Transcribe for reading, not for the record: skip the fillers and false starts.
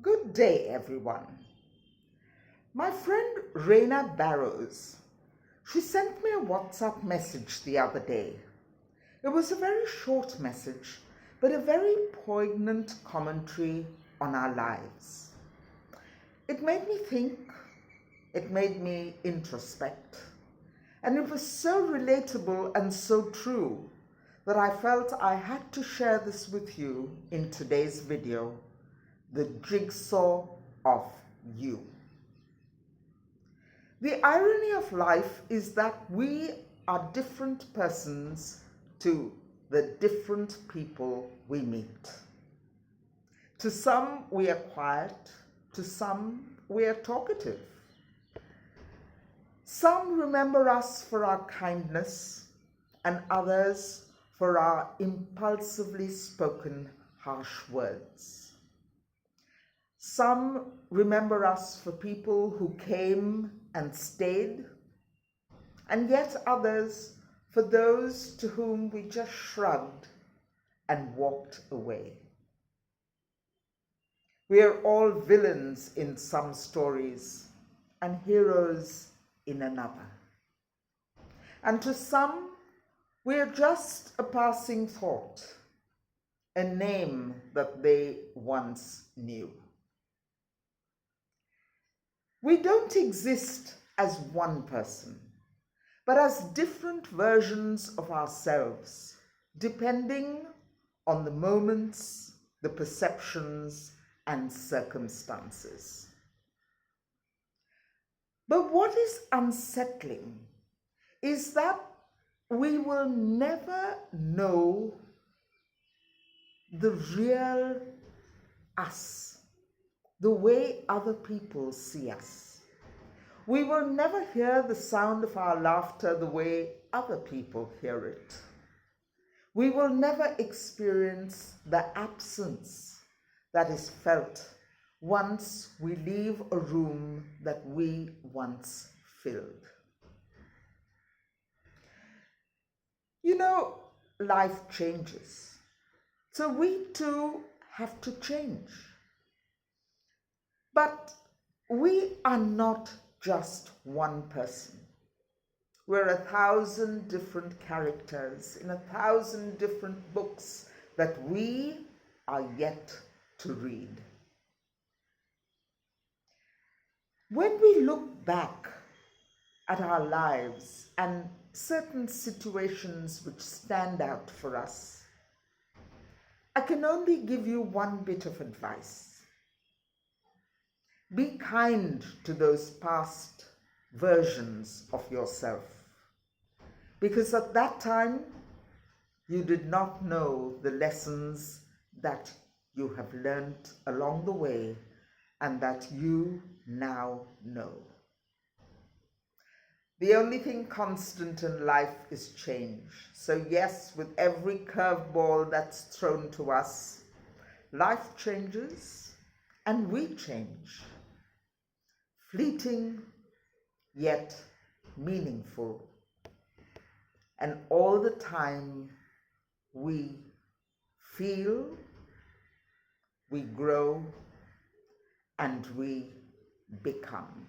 Good day, everyone. My friend Raina Barrows, she sent me a WhatsApp message the other day. It was a very short message, but a very poignant commentary on our lives. It made me think, it made me introspect, and it was so relatable and so true that I felt I had to share this with you in today's video, the jigsaw of you. The irony of life is that we are different persons to the different people we meet. To some, we are quiet. To some, we are talkative. Some remember us for our kindness, and others for our impulsively spoken harsh words. Some remember us for people who came and stayed, and yet others for those to whom we just shrugged and walked away. We are all villains in some stories and heroes in another. And to some, we are just a passing thought, a name that they once knew. We don't exist as one person, but as different versions of ourselves, depending on the moments, the perceptions, and circumstances. But what is unsettling is that we will never know the real us, the way other people see us. We will never hear the sound of our laughter the way other people hear it. We will never experience the absence that is felt once we leave a room that we once filled. You know, life changes. So we too have to change. But we are not just one person. We're 1,000 different characters in 1,000 different books that we are yet to read. When we look back at our lives and certain situations which stand out for us, I can only give you one bit of advice. Be kind to those past versions of yourself, because at that time you did not know the lessons that you have learned along the way and that you now know. The only thing constant in life is change. So yes, with every curveball that's thrown to us, life changes and we change. Fleeting, yet meaningful. And all the time we feel, we grow, and we become.